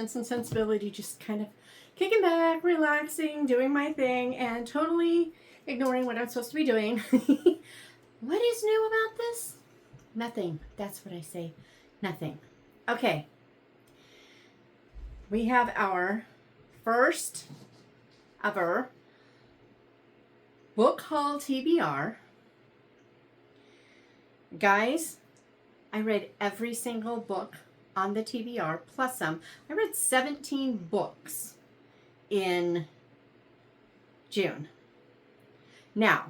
Sense and Sensibility, just kind of kicking back, relaxing, doing my thing, and totally ignoring what I'm supposed to be doing. What is new about this? Nothing. That's what I say. Nothing. Okay. We have our first ever Book Haul TBR. Guys, I read every single book on the TBR, plus some. I read 17 books in June. Now,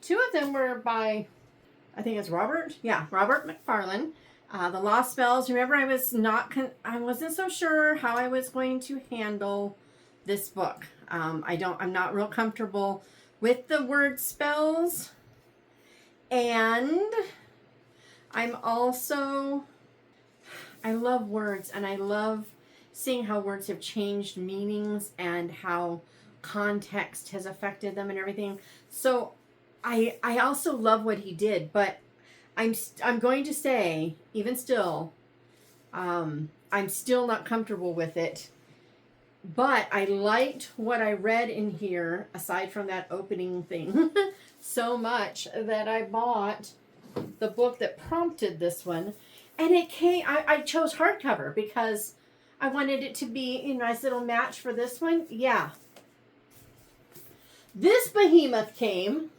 2 of them were by, I think it's Robert. Yeah, Robert McFarlane. The Lost Spells. Remember, I wasn't so sure how I was going to handle this book. I'm not real comfortable with the word spells. And I'm also, I love words, and I love seeing how words have changed meanings and how context has affected them and everything. So I also love what he did, but I'm going to say, even still, I'm still not comfortable with it. But I liked what I read in here, aside from that opening thing, so much that I bought the book that prompted this one. And it came, I chose hardcover because I wanted it to be a nice little match for this one. Yeah. This behemoth came.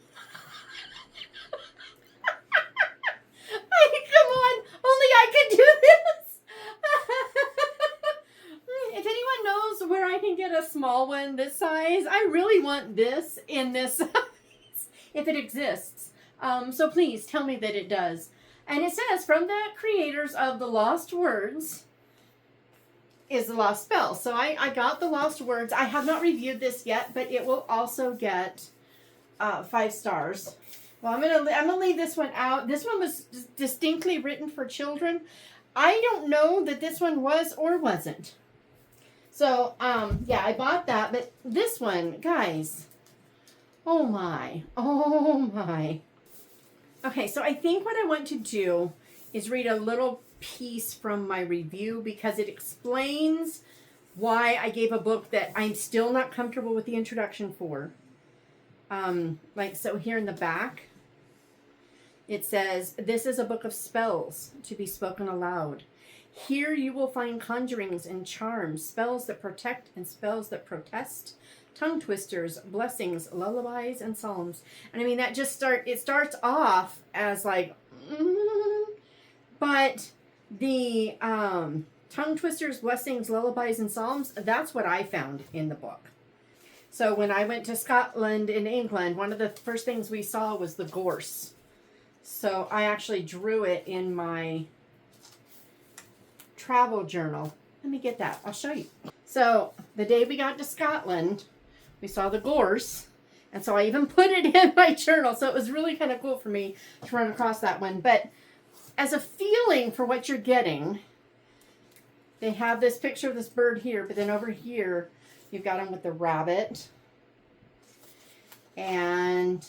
Come on, only I can do this. If anyone knows where I can get a small one this size, I really want this in this size, if it exists. So please tell me that it does. And it says, from the creators of The Lost Words is The Lost Spell. So I got The Lost Words. I have not reviewed this yet, but it will also get 5 stars. Well, I'm gonna leave this one out. This one was distinctly written for children. I don't know that this one was or wasn't. So, yeah, I bought that. But this one, guys, oh my. Okay, so I think what I want to do is read a little piece from my review because it explains why I gave a book that I'm still not comfortable with the introduction for. So here in the back, it says, this is a book of spells to be spoken aloud. Here you will find conjurings and charms, spells that protect and spells that protest, tongue twisters, blessings, lullabies, and psalms. And I mean, that just starts off as like, but the tongue twisters, blessings, lullabies, and psalms, that's what I found in the book. So when I went to Scotland in England, one of the first things we saw was the gorse. So I actually drew it in my travel journal. Let me get that. I'll show you. So the day we got to Scotland, we saw the gorse. And so I even put it in my journal. So it was really kind of cool for me to run across that one. But as a feeling for what you're getting, they have this picture of this bird here. But then over here, you've got them with the rabbit. And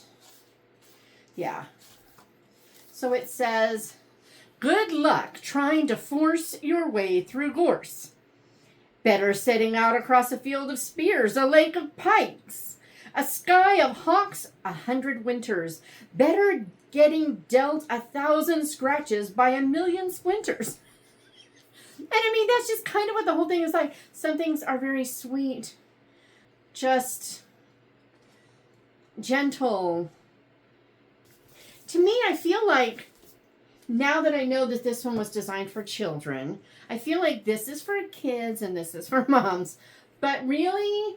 yeah. So it says, good luck trying to force your way through gorse. Better setting out across a field of spears, a lake of pikes, a sky of hawks, 100 winters. Better getting dealt 1,000 scratches by 1,000,000 splinters. And I mean, that's just kind of what the whole thing is like. Some things are very sweet, just gentle. To me, I feel like, now that I know that this one was designed for children, I feel like this is for kids and this is for moms. But really,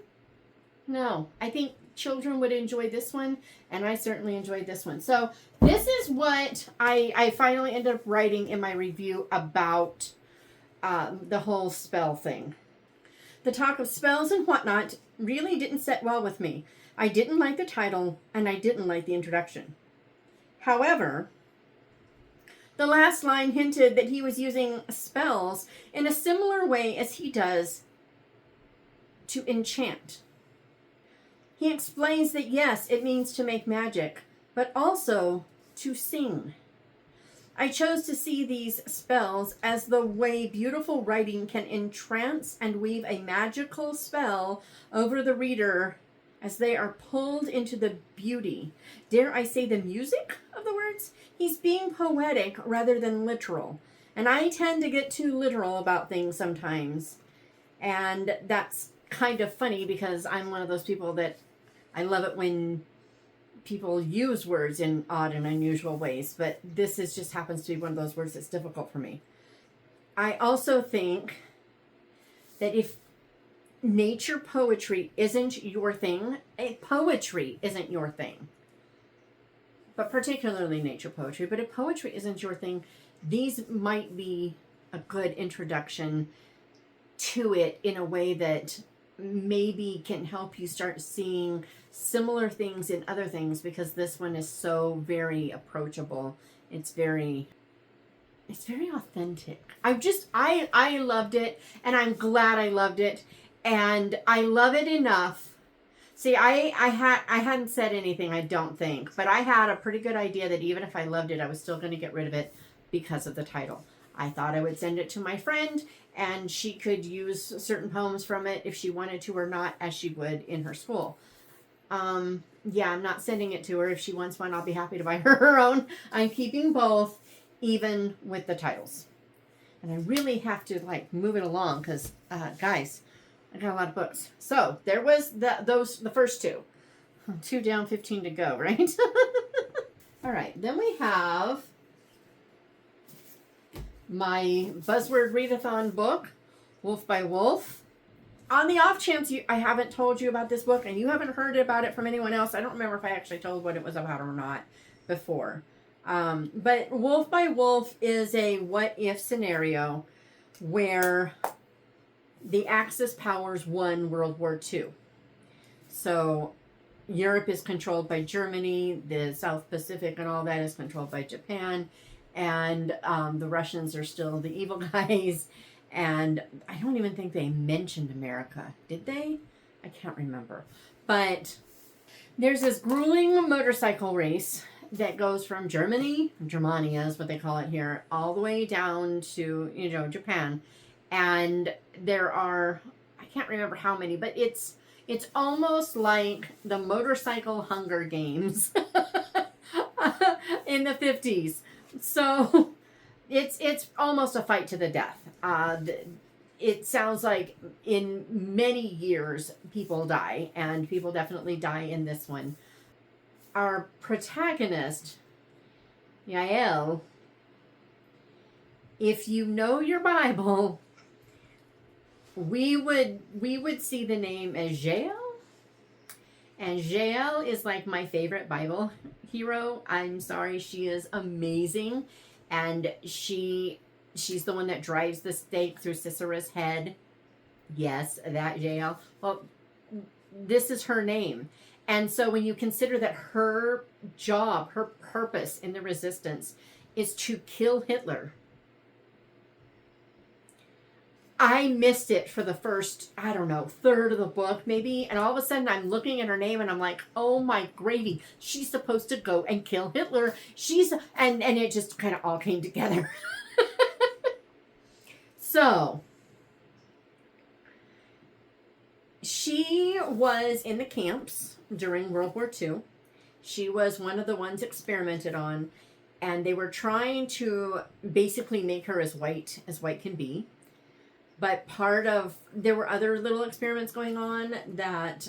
no. I think children would enjoy this one, and I certainly enjoyed this one. So this is what I finally ended up writing in my review about the whole spell thing. The talk of spells and whatnot really didn't set well with me. I didn't like the title, and I didn't like the introduction. However, the last line hinted that he was using spells in a similar way as he does to enchant. He explains that yes, it means to make magic, but also to sing. I chose to see these spells as the way beautiful writing can entrance and weave a magical spell over the reader as they are pulled into the beauty, dare I say the music of the words? He's being poetic rather than literal. And I tend to get too literal about things sometimes. And that's kind of funny because I'm one of those people that I love it when people use words in odd and unusual ways, but this is just happens to be one of those words that's difficult for me. I also think that if nature poetry isn't your thing, poetry isn't your thing, but particularly nature poetry, but if poetry isn't your thing, these might be a good introduction to it in a way that maybe can help you start seeing similar things in other things, because this one is so very approachable. It's very authentic. I loved it, and I'm glad I loved it, and I love it enough. See, I hadn't said anything, I don't think, but I had a pretty good idea that even if I loved it, I was still going to get rid of it because of the title. I thought I would send it to my friend, and she could use certain poems from it if she wanted to or not, as she would in her school. Yeah, I'm not sending it to her. If she wants one, I'll be happy to buy her her own. I'm keeping both, even with the titles. And I really have to move it along because, guys, I got a lot of books. So there was the first two. 2 down, 15 to go, right? All right, then we have my Buzzword Readathon book, Wolf by Wolf. On the off chance I haven't told you about this book and you haven't heard about it from anyone else, I don't remember if I actually told what it was about or not before. But Wolf by Wolf is a what-if scenario where the Axis powers won World War II. So Europe is controlled by Germany, the South Pacific and all that is controlled by Japan, and the Russians are still the evil guys. And I don't even think they mentioned America. Did they? I can't remember. But there's this grueling motorcycle race that goes from Germania is what they call it here, all the way down to, Japan. And there are, I can't remember how many, but it's almost like the motorcycle Hunger Games in the 50s. So it's almost a fight to the death. It sounds like in many years people die, and people definitely die in this one. Our protagonist, Yael, if you know your Bible, we would see the name as Jael. And Jael is like my favorite Bible hero. I'm sorry, she is amazing. And she's the one that drives the stake through Sisera's head. Yes, that Jael. Well, this is her name. And so when you consider that her job, her purpose in the resistance is to kill Hitler, I missed it for the first, third of the book maybe. And all of a sudden I'm looking at her name and I'm like, oh my gravy, she's supposed to go and kill Hitler. And it just kind of all came together. So she was in the camps during World War II. She was one of the ones experimented on, and they were trying to basically make her as white can be. But there were other little experiments going on that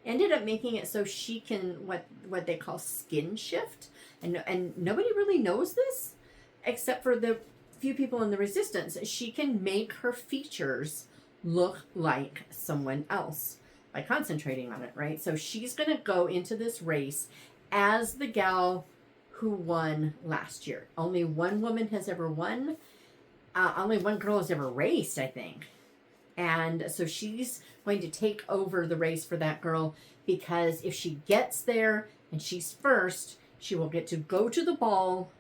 ended up making it so she can, what they call skin shift. And nobody really knows this, except for the few people in the resistance. She can make her features look like someone else by concentrating on it, right? So she's going to go into this race as the gal who won last year. Only one woman has ever won. Only one girl has ever raced, I think. And so she's going to take over the race for that girl, because if she gets there and she's first, she will get to go to the ball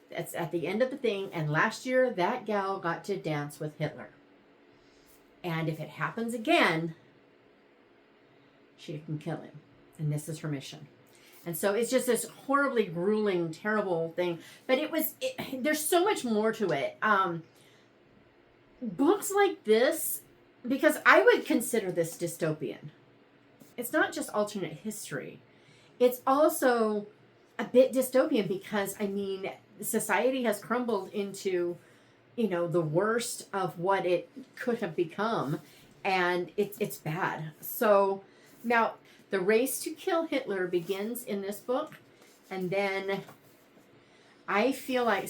that's at the end of the thing. And last year, that gal got to dance with Hitler. And if it happens again, she can kill him. And this is her mission. And so it's just this horribly grueling, terrible thing. But there's so much more to it. Books like this, because I would consider this dystopian. It's not just alternate history. It's also a bit dystopian because, I mean, society has crumbled into, the worst of what it could have become. And it's bad. So now the race to kill Hitler begins in this book. And then I feel like,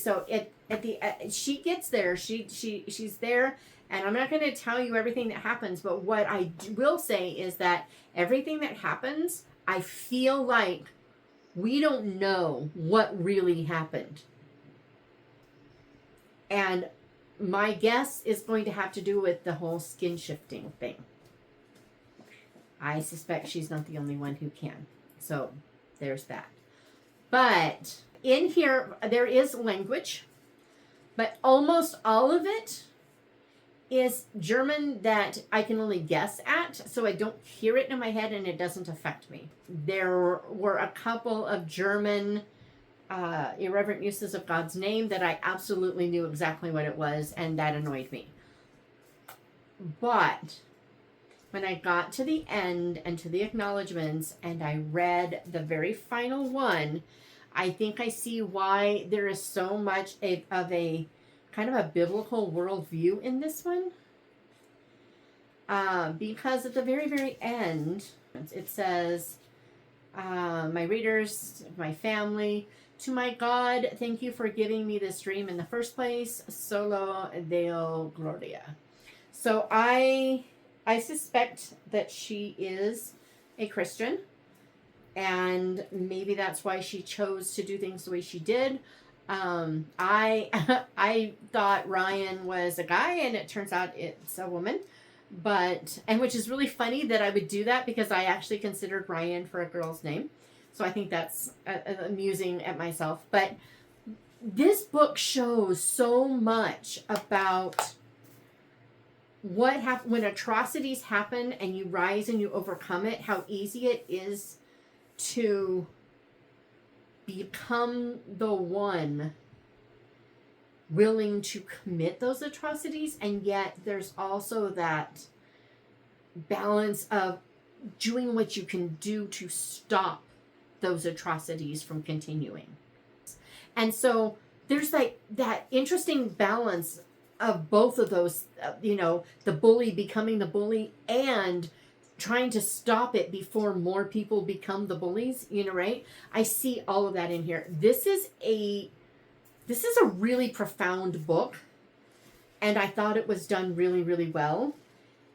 she gets there, she's there, and I'm not going to tell you everything that happens, but what I will say is that everything that happens, I feel like we don't know what really happened. And my guess is going to have to do with the whole skin shifting thing. I suspect she's not the only one who can. So there's that. But in here, there is language, but almost all of it is German that I can only guess at, so I don't hear it in my head and it doesn't affect me. There were a couple of German irreverent uses of God's name that I absolutely knew exactly what it was, and that annoyed me. But when I got to the end and to the acknowledgments and I read the very final one, I think I see why there is so much of a kind of a biblical worldview in this one. Because at the very, very end, it says, my readers, my family, to my God, thank you for giving me this dream in the first place. Solo Deo Gloria. So I suspect that she is a Christian. And maybe that's why she chose to do things the way she did. I thought Ryan was a guy, and it turns out it's a woman. And which is really funny that I would do that because I actually considered Ryan for a girl's name. So I think that's amusing at myself. But this book shows so much about what happens when atrocities happen and you rise and you overcome it, how easy it is to become the one willing to commit those atrocities, and yet there's also that balance of doing what you can do to stop those atrocities from continuing. And so there's like that interesting balance of both of those, the bully becoming the bully and trying to stop it before more people become the bullies, right? I see all of that in here. This is a really profound book, and I thought it was done really, really well.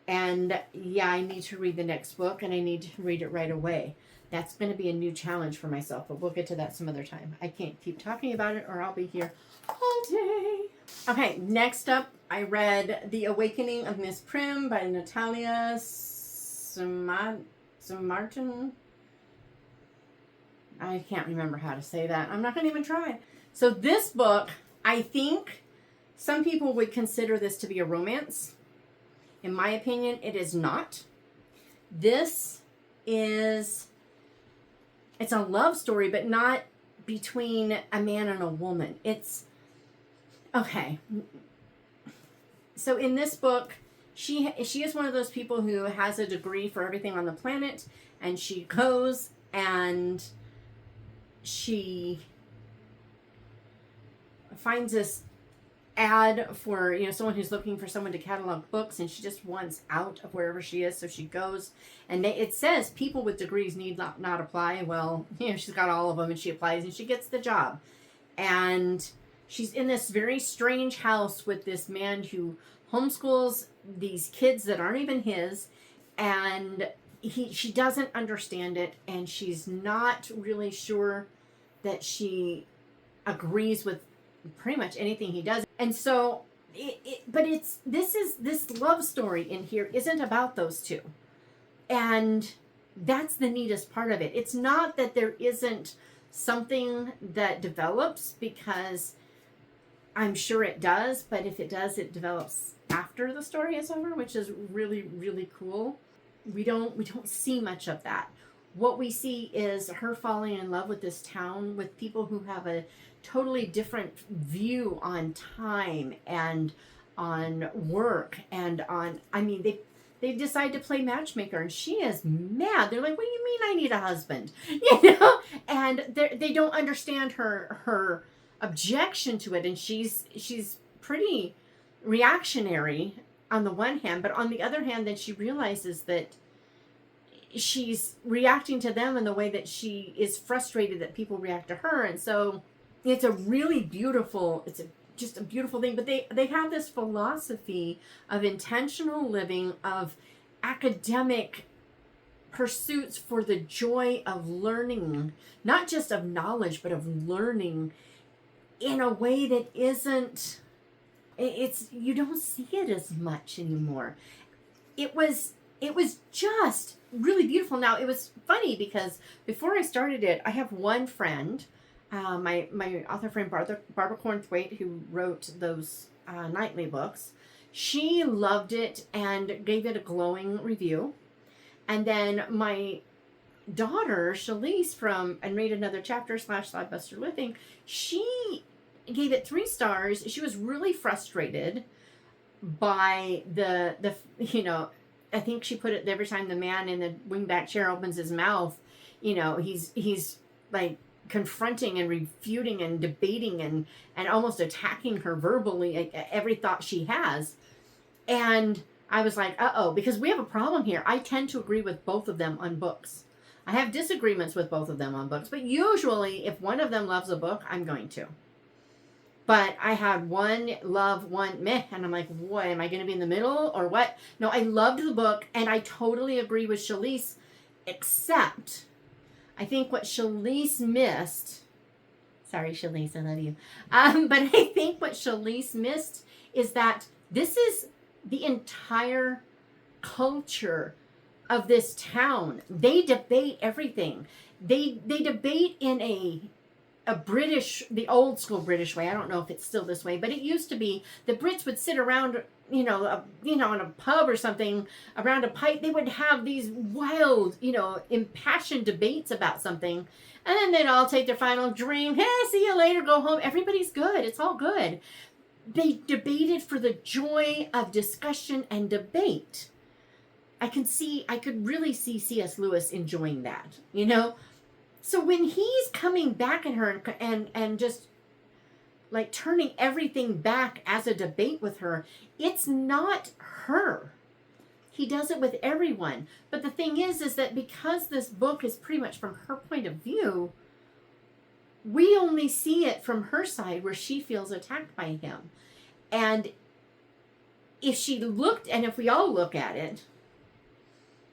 And yeah, I need to read the next book, and I need to read it right away. That's going to be a new challenge for myself, but we'll get to that some other time. I can't keep talking about it or I'll be here all day. Okay, next up, I read The Awakening of Miss Prim by Natalia Martin. I can't remember how to say that. I'm not going to even try. So this book, I think some people would consider this to be a romance. In my opinion, it is not. It's a love story, but not between a man and a woman. Okay. So in this book, she is one of those people who has a degree for everything on the planet, and she goes and she finds this ad for someone who's looking for someone to catalog books, and she just wants out of wherever she is, so she goes, and it says people with degrees need not apply. Well, she's got all of them, and she applies and she gets the job, and she's in this very strange house with this man who homeschools these kids that aren't even his, and she doesn't understand it, and she's not really sure that she agrees with pretty much anything he does. And so this love story in here isn't about those two, and that's the neatest part of it. It's not that there isn't something that develops, because I'm sure it does, but if it does, it develops after the story is over, which is really, really cool. We don't see much of that. what we see is her falling in love with this town, with people who have a totally different view on time and on work and on, I mean, they decide to play matchmaker, and she is mad. They're like, what do you mean I need a husband? You know? And they don't understand her objection to it, and she's pretty reactionary on the one hand, but on the other hand, then she realizes that she's reacting to them in the way that she is frustrated that people react to her. And so it's a really beautiful, just a beautiful thing. But they have this philosophy of intentional living, of academic pursuits for the joy of learning, not just of knowledge, but of learning in a way that isn't, you don't see it as much anymore. It was just really beautiful. Now, it was funny because before I started it, I have one friend, my author friend Barbara Cornthwaite, who wrote those nightly books. She loved it and gave it a glowing review. And then my daughter, Shalise, from And Read Another Chapter / Slidebuster Living, she gave it 3 stars. She was really frustrated by the I think she put it, every time the man in the wingback chair opens his mouth, he's like confronting and refuting and debating and almost attacking her verbally, every thought she has. And I was like, because we have a problem here. I tend to agree with both of them on books. I have disagreements with both of them on books, but usually if one of them loves a book, I'm going to. But I had one love, one meh, and I'm like, what, am I going to be in the middle or what? No, I loved the book, and I totally agree with Shalise, except I think what Shalise missed, sorry, Shalise, I love you, but I think what Shalise missed is that this is the entire culture of this town. They debate everything. They debate in a British, the old school British way. I don't know if it's still this way, but it used to be the Brits would sit around, in a pub or something around a pipe. They would have these wild, impassioned debates about something, and then they'd all take their final drink. Hey, see you later. Go home. Everybody's good. It's all good. They debated for the joy of discussion and debate. I could really see C.S. Lewis enjoying that, So when he's coming back at her and just like turning everything back as a debate with her, it's not her. He does it with everyone. But the thing is that because this book is pretty much from her point of view, we only see it from her side where she feels attacked by him. And if we all look at it,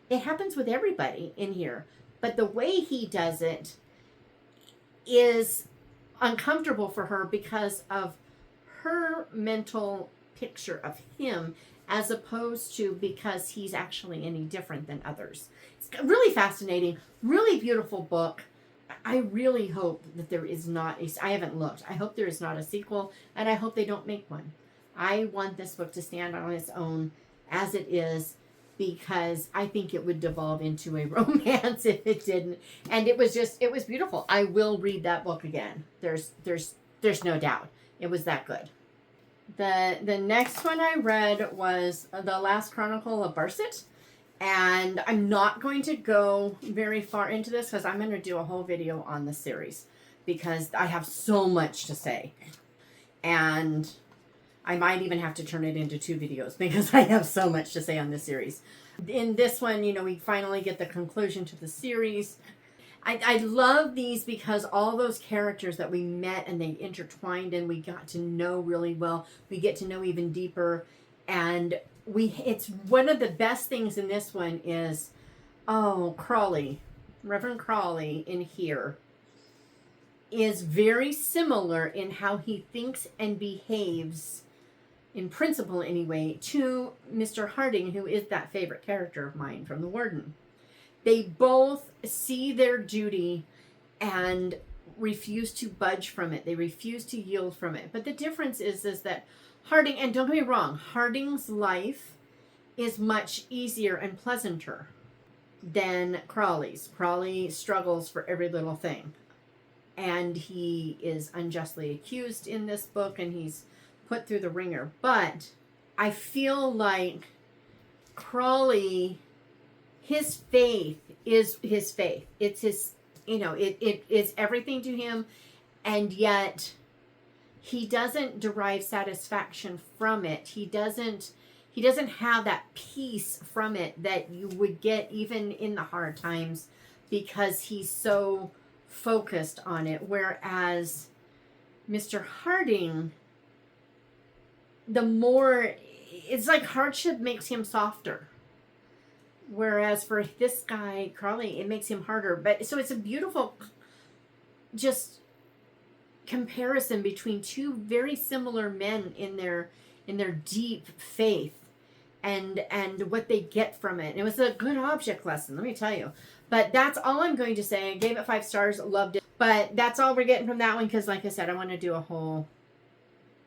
it happens with everybody in here. But the way he does it is uncomfortable for her because of her mental picture of him, as opposed to because he's actually any different than others. It's really fascinating, really beautiful book. I really hope that there is not I haven't looked. I hope there is not a sequel, and I hope they don't make one. I want this book to stand on its own as it is, because I think it would devolve into a romance if it didn't. And it was beautiful. I will read that book again. There's no doubt. It was that good. The next one I read was The Last Chronicle of Bset. And I'm not going to go very far into this because I'm going to do a whole video on the series because I have so much to say. And I might even have to turn it into 2 videos because I have so much to say on this series. In this one, we finally get the conclusion to the series. I love these because all those characters that we met and they intertwined and we got to know really well, we get to know even deeper. And it's one of the best things in this one is, Crawley, Reverend Crawley in here is very similar in how he thinks and behaves, in principle anyway, to Mr. Harding, who is that favorite character of mine from The Warden. They both see their duty and refuse to budge from it. They refuse to yield from it. But the difference is that Harding, and don't get me wrong, Harding's life is much easier and pleasanter. than Crawley's. Crawley struggles for every little thing. And he is unjustly accused in this book, and he's put through the ringer. But I feel like Crawley, his faith is his faith. It's his, it's everything to him. And yet he doesn't derive satisfaction from it. He doesn't have that peace from it that you would get even in the hard times, because he's so focused on it. Whereas Mr. Harding, the more, it's like hardship makes him softer. Whereas for this guy, Crawley, it makes him harder. But so it's a beautiful just comparison between two very similar men in their deep faith and what they get from it. And it was a good object lesson, let me tell you. But that's all I'm going to say. I gave it 5 stars, loved it. But that's all we're getting from that one, because like I said, I want to do a whole,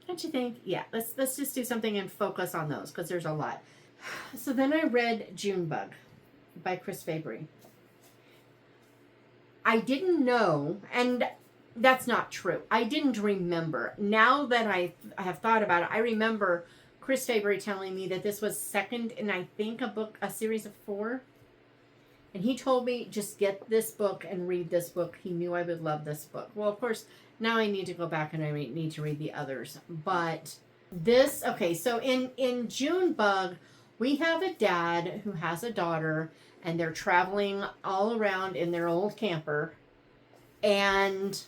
don't you think? Yeah, let's just do something and focus on those, because there's a lot. So then I read Junebug by Chris Fabry. I didn't know, and that's not true. I didn't remember. Now that I have thought about it, I remember Chris Fabry telling me that this was second in, I think, a series of 4. And he told me, just get this book and read this book. He knew I would love this book. Well, of course, now I need to go back and I need to read the others. But this, okay, so in Junebug, we have a dad who has a daughter, and they're traveling all around in their old camper. And,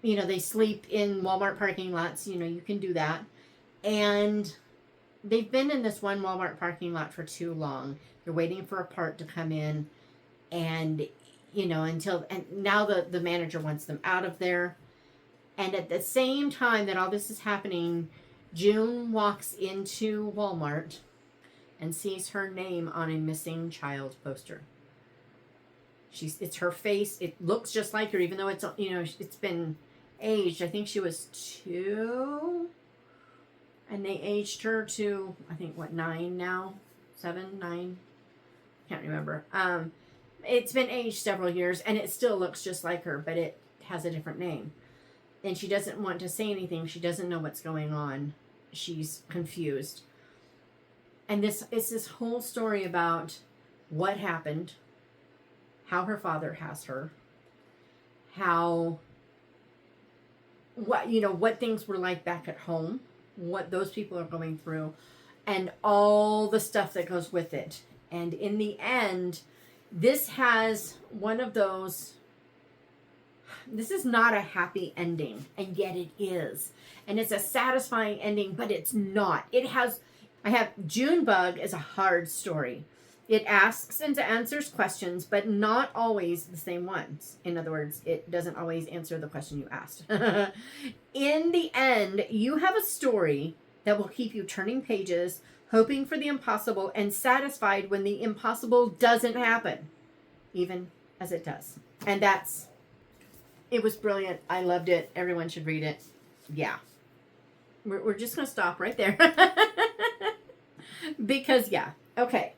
they sleep in Walmart parking lots. You can do that. And they've been in this one Walmart parking lot for too long. They're waiting for a part to come in, and and now the manager wants them out of there. And at the same time that all this is happening, June walks into Walmart and sees her name on a missing child poster. It's her face. It looks just like her, even though it's it's been aged. I think she was 2. And they aged her to, I think, 9 now? 7, 9? Can't remember. It's been aged several years, and it still looks just like her, but it has a different name. And she doesn't want to say anything. She doesn't know what's going on. She's confused. And it's this whole story about what happened, how her father has her, what things were like back at home, what those people are going through, and all the stuff that goes with it. And in the end, this has one of those, this is not a happy ending, and yet it is. And it's a satisfying ending, but it's not. I have Junebug as a hard story. It asks and answers questions, but not always the same ones. In other words, it doesn't always answer the question you asked. In the end, you have a story that will keep you turning pages, hoping for the impossible, and satisfied when the impossible doesn't happen, even as it does. And it was brilliant. I loved it. Everyone should read it. Yeah. We're just going to stop right there. Because, yeah. Okay.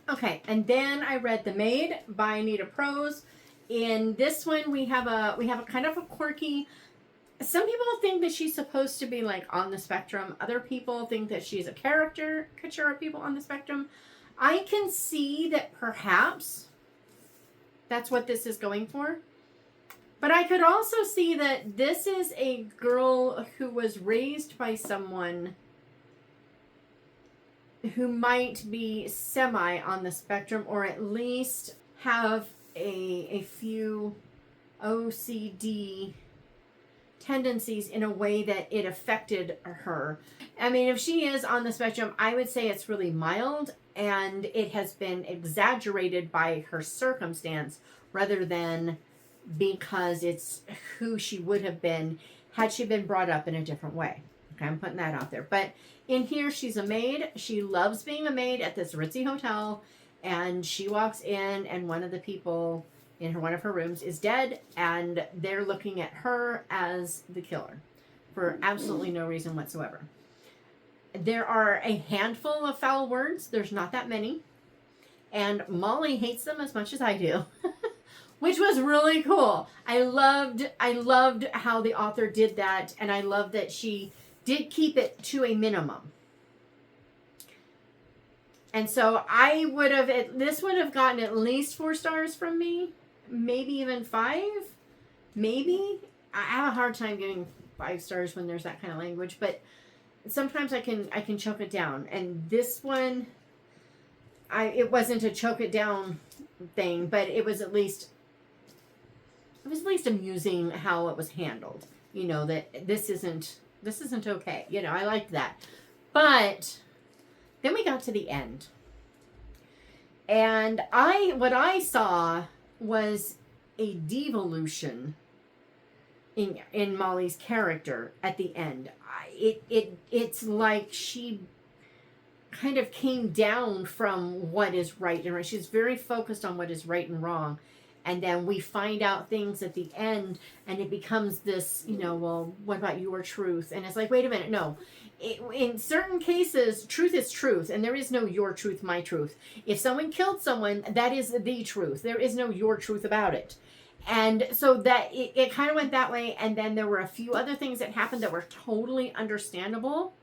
And then I read The Maid by Anita Prose. In this one, we have a kind of a quirky. Some people think that she's supposed to be like on the spectrum. Other people think that she's a caricature of people on the spectrum. I can see that perhaps that's what this is going for. But I could also see that this is a girl who was raised by someone who might be semi on the spectrum, or at least have a few OCD tendencies in a way that it affected her. I mean, if she is on the spectrum, I would say it's really mild, and it has been exaggerated by her circumstance rather than because it's who she would have been had she been brought up in a different way. Okay, I'm putting that out there. But in here, she's a maid. She loves being a maid at this ritzy hotel, and she walks in, and one of the people in one of her rooms is dead, and they're looking at her as the killer for absolutely no reason whatsoever. There are a handful of foul words. There's not that many. And Molly hates them as much as I do. Which was really cool. I loved how the author did that, and I love that she did keep it to a minimum. And so this would have gotten at least 4 stars from me, maybe even 5, maybe. I have a hard time giving 5 stars when there's that kind of language, but sometimes I can choke it down. And this one, it wasn't a choke it down thing, but it was at least amusing how it was handled. You know, that this isn't okay. You know, I liked that. But then we got to the end. And what I saw was a devolution in Molly's character at the end. It's like she kind of came down from what is right and wrong. She's very focused on what is right and wrong. And then we find out things at the end, and it becomes this, you know, well, what about your truth? And it's like, wait a minute, no. In certain cases, truth is truth, and there is no your truth, my truth. If someone killed someone, that is the truth. There is no your truth about it. And so that it kind of went that way, and then there were a few other things that happened that were totally understandable,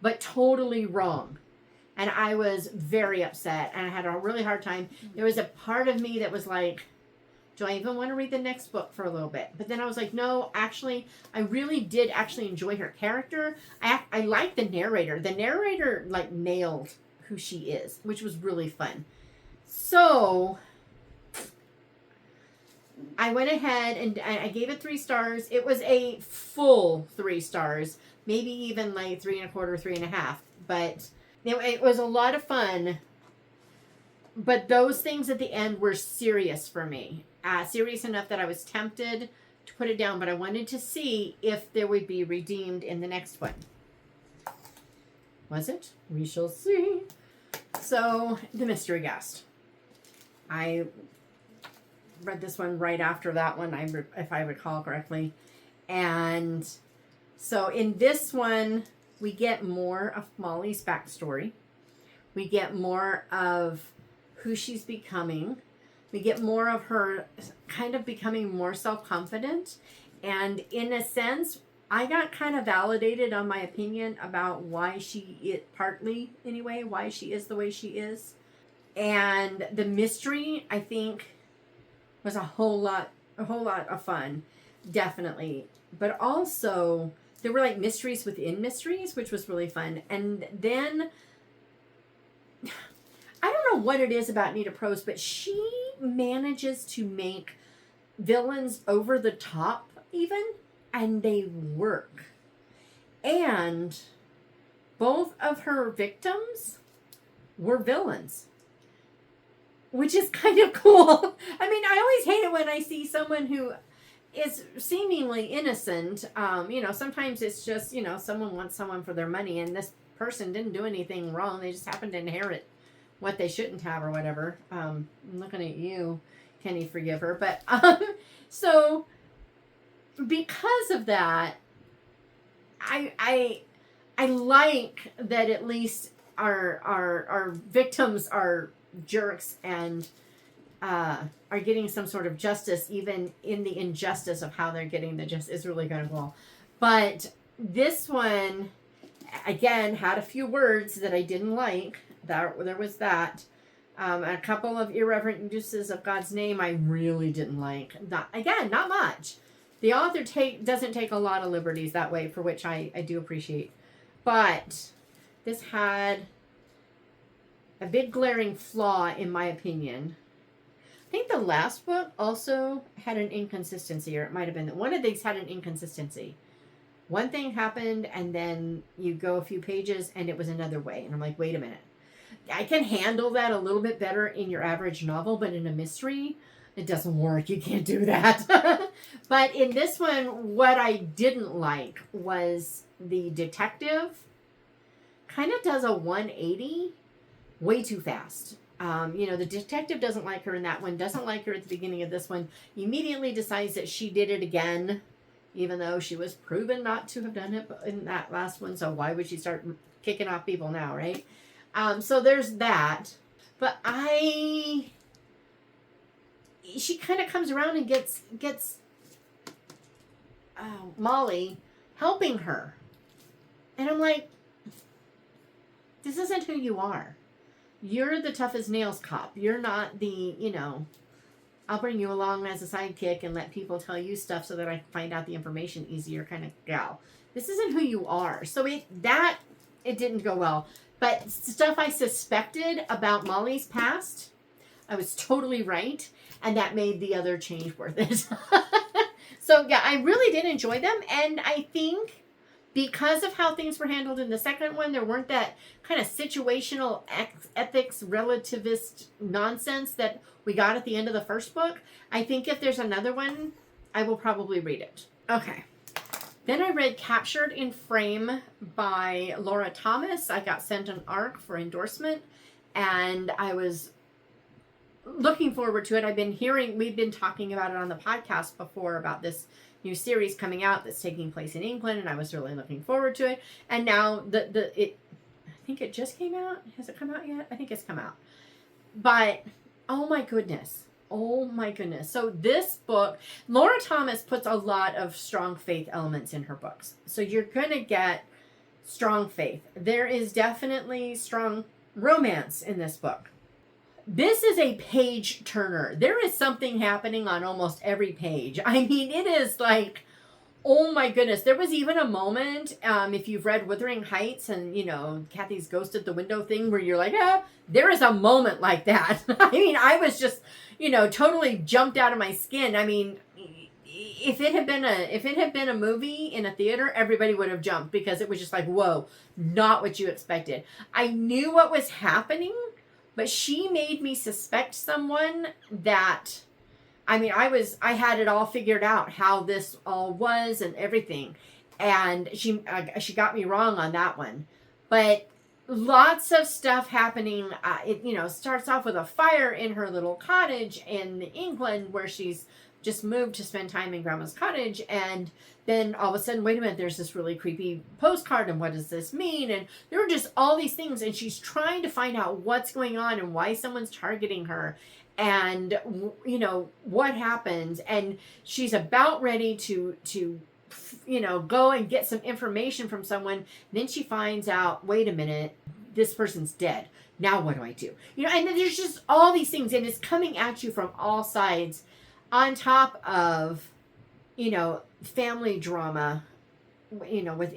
but totally wrong. And I was very upset, and I had a really hard time. There was a part of me that was like, do I even want to read the next book for a little bit? But then I was like, no, actually, I really did actually enjoy her character. I like the narrator. The narrator, like, nailed who she is, which was really fun. So I went ahead and I gave it 3 stars. It was a full 3 stars, maybe even like 3 1/4, 3 1/2. But it was a lot of fun. But those things at the end were serious for me. Serious enough that I was tempted to put it down, but I wanted to see if there would be redeemed in the next one. Was it? We shall see. So, The Mystery Guest. I read this one right after that one, if I recall correctly. And so in this one, we get more of Molly's backstory. We get more of who she's becoming. We get more of her kind of becoming more self-confident. And in a sense, I got kind of validated on my opinion about why partly anyway, why she is the way she is. And the mystery, I think, was a whole lot of fun. Definitely. But also, there were like mysteries within mysteries, which was really fun. And then I don't know what it is about Nita Prose, but she manages to make villains over the top even, and they work. And both of her victims were villains, which is kind of cool. I mean, I always hate it when I see someone who is seemingly innocent. Sometimes it's just, someone wants someone for their money, and this person didn't do anything wrong. They just happened to inherit what they shouldn't have or whatever. I'm looking at you. Can you forgive her? But so because of that, I like that at least our victims are jerks and are getting some sort of justice, even in the injustice of how they're getting the justice is really kind of cool. But this one, again, had a few words that I didn't like. There was that. A couple of irreverent uses of God's name I really didn't like. Not much. The author doesn't take a lot of liberties that way, for which I do appreciate. But this had a big glaring flaw, in my opinion. I think the last book also had an inconsistency, or it might have been that one of these had an inconsistency. One thing happened, and then you go a few pages, and it was another way. And I'm like, wait a minute. I can handle that a little bit better in your average novel, but in a mystery, it doesn't work. You can't do that. But in this one, what I didn't like was the detective kind of does a 180 way too fast. The detective doesn't like her in that one, doesn't like her at the beginning of this one, immediately decides that she did it again, even though she was proven not to have done it in that last one. So why would she start kicking off people now, right? So there's that. But she kind of comes around and gets Molly helping her. And I'm like, this isn't who you are. You're the tough as nails cop. You're not the, I'll bring you along as a sidekick and let people tell you stuff so that I can find out the information easier kind of gal. This isn't who you are. So it didn't go well. But stuff I suspected about Molly's past, I was totally right. And that made the other change worth it. So yeah, I really did enjoy them. And I think because of how things were handled in the second one, there weren't that kind of situational ethics relativist nonsense that we got at the end of the first book. I think if there's another one, I will probably read it. Okay. Then I read Captured in Frame by Laura Thomas. I got sent an ARC for endorsement, and I was looking forward to it. We've been talking about it on the podcast before about this new series coming out that's taking place in England, and I was really looking forward to it. And now I think it just came out. Has it come out yet? I think it's come out. But oh my goodness. So this book, Laura Thomas puts a lot of strong faith elements in her books. So you're going to get strong faith. There is definitely strong romance in this book. This is a page turner. There is something happening on almost every page. I mean, it is like, oh my goodness. There was even a moment, if you've read Wuthering Heights and, Kathy's ghost at the window thing where you're like, there is a moment like that. I mean, I was just, totally jumped out of my skin. I mean, if it had been a movie in a theater, everybody would have jumped because it was just like, whoa, not what you expected. I knew what was happening, but she made me suspect someone that, I mean, I had it all figured out how this all was and everything. And she got me wrong on that one. But lots of stuff happening. It starts off with a fire in her little cottage in England where she's just moved to spend time in Grandma's cottage, and then all of a sudden, wait a minute, there's this really creepy postcard, and what does this mean? And there are just all these things, and she's trying to find out what's going on and why someone's targeting her, and what happens, and she's about ready to go and get some information from someone. And then she finds out, wait a minute, this person's dead. Now what do I do? And then there's just all these things, and it's coming at you from all sides. On top of, family drama, with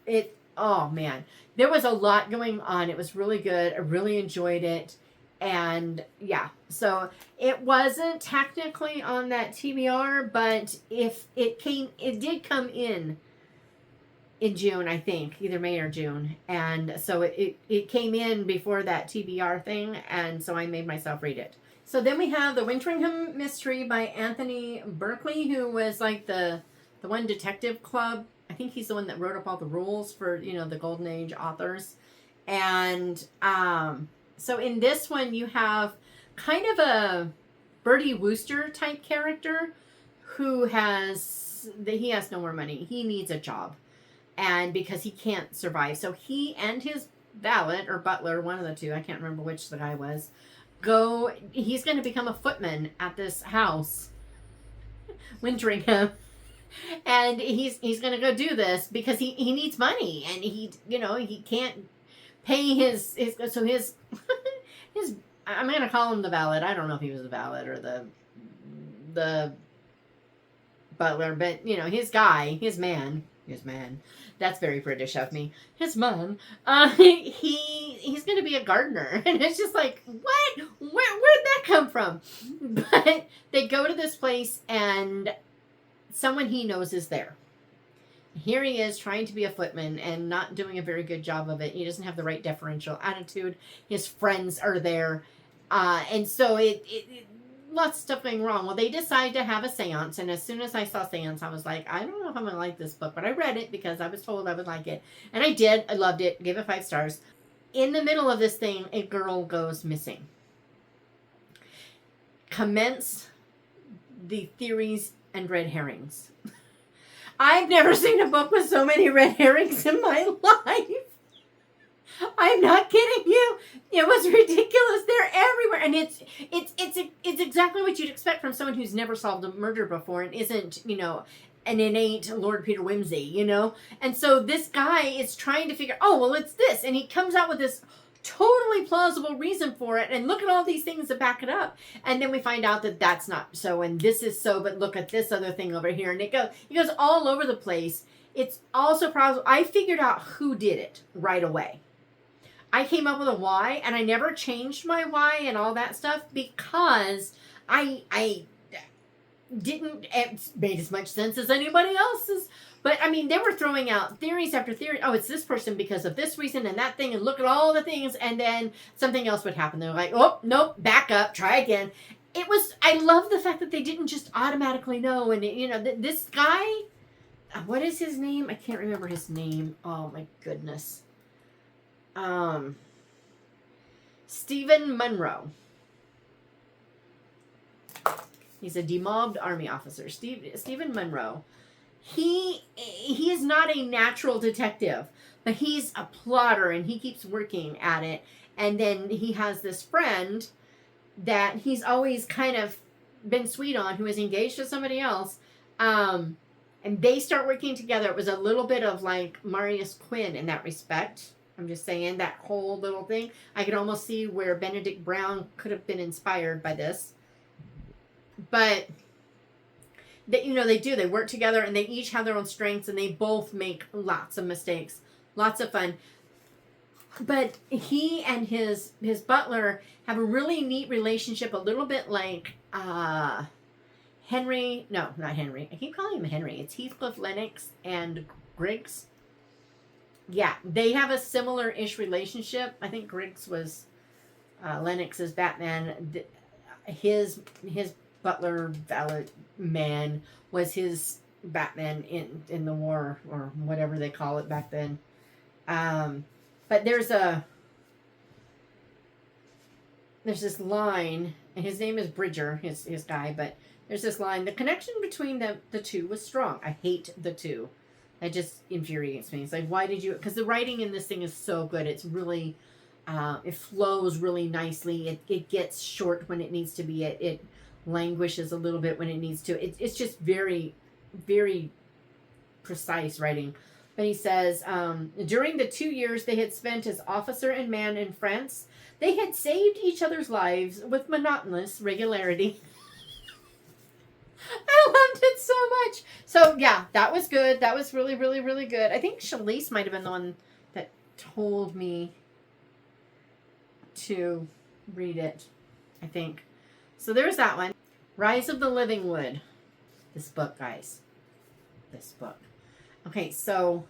it. Oh man, there was a lot going on. It was really good. I really enjoyed it. And yeah, so it wasn't technically on that TBR, but it did come in June, I think, either May or June. And so it came in before that TBR thing. And so I made myself read it. So then we have the Winteringham Mystery by Anthony Berkeley, who was like the one detective club. I think he's the one that wrote up all the rules for, the Golden Age authors. And so in this one, you have kind of a Bertie Wooster type character who has no more money. He needs a job. And because he can't survive. So he and his valet or butler, one of the two, I can't remember which the guy was, he's going to become a footman at this house, Winteringham, and he's going to go do this because he needs money, and he can't pay his I'm going to call him the valet. I don't know if he was the valet or the butler, but his man. That's very British of me. His man. He's going to be a gardener. And it's just like, what? Where'd that come from? But they go to this place and someone he knows is there. Here he is trying to be a footman and not doing a very good job of it. He doesn't have the right deferential attitude. His friends are there. And so it lots of stuff going wrong. Well, they decide to have a seance, and as soon as I saw seance, I was like, I don't know if I'm going to like this book, but I read it because I was told I would like it. And I did. I loved it. Gave it 5 stars. In the middle of this thing, a girl goes missing. Commence the theories and red herrings. I've never seen a book with so many red herrings in my life. I'm not kidding you. It was ridiculous. They're everywhere, and it's exactly what you'd expect from someone who's never solved a murder before and isn't, an innate Lord Peter Wimsey, And so this guy is trying to figure, oh, well, it's this, and he comes out with this totally plausible reason for it, and look at all these things that back it up, and then we find out that that's not so, and this is so, but look at this other thing over here, and it goes all over the place. It's also plausible. I figured out who did it right away. I came up with a why, and I never changed my why and all that stuff because I didn't, it made as much sense as anybody else's. But I mean, they were throwing out theories after theory. Oh, it's this person because of this reason and that thing, and look at all the things, and then something else would happen. They're like, oh, nope, back up, try again. I love the fact that they didn't just automatically know. And this guy, what is his name? I can't remember his name. Oh my goodness. Stephen Monroe. He's a demobbed army officer. Stephen Monroe. He is not a natural detective, but he's a plotter, and he keeps working at it. And then he has this friend that he's always kind of been sweet on, who is engaged to somebody else. And they start working together. It was a little bit of like Marius Quinn in that respect. I'm just saying, that whole little thing. I could almost see where Benedict Brown could have been inspired by this. But they do. They work together, and they each have their own strengths, and they both make lots of mistakes. Lots of fun. But he and his butler have a really neat relationship, a little bit like Henry. No, not Henry. I keep calling him Henry. It's Heathcliff Lennox and Griggs. Yeah, they have a similar-ish relationship. I think Griggs was Lennox's Batman. His butler valet man was his Batman in the war, or whatever they call it back then. But there's this line, and his name is Bridger, his guy, but there's this line, the connection between the two was strong. I hate the two. That just infuriates me. It's like, why did you... Because the writing in this thing is so good. It's really... it flows really nicely. It gets short when it needs to be. It languishes a little bit when it needs to. It's just very, very precise writing. But he says, during the 2 years they had spent as officer and man in France, they had saved each other's lives with monotonous regularity. I loved it so much. So, yeah, that was good. That was really, really, really good. I think Shalise might have been the one that told me to read it, I think. So there's that one. Rise of the Living Wood. This book, guys. This book. Okay, so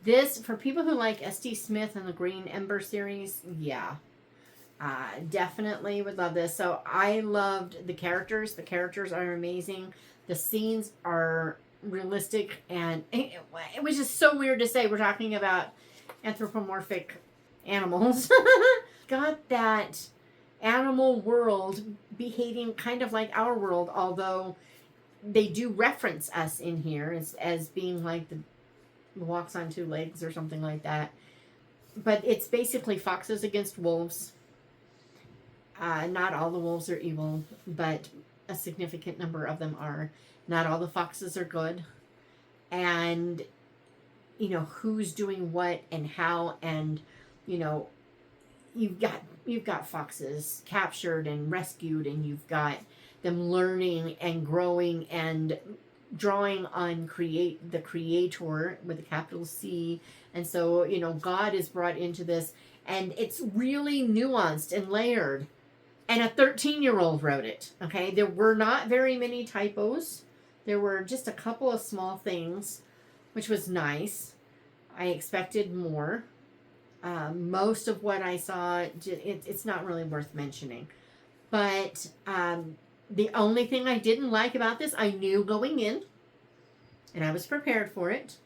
this, for people who like S.T. Smith and the Green Ember series, yeah. Definitely would love this. So I loved the characters. The characters are amazing. The scenes are realistic, and it was just so weird to say we're talking about anthropomorphic animals. Got that animal world behaving kind of like our world, although they do reference us in here as being like the walks on two legs or something like that. But it's basically foxes against wolves. Not all the wolves are evil, but a significant number of them are. Not all the foxes are good. And, who's doing what and how, and, you've got foxes captured and rescued, and you've got them learning and growing and drawing on the creator with a capital C. And so, God is brought into this, and it's really nuanced and layered. And a 13-year-old wrote it, okay? There were not very many typos. There were just a couple of small things, which was nice. I expected more. Most of what I saw, it's not really worth mentioning. But the only thing I didn't like about this, I knew going in, and I was prepared for it.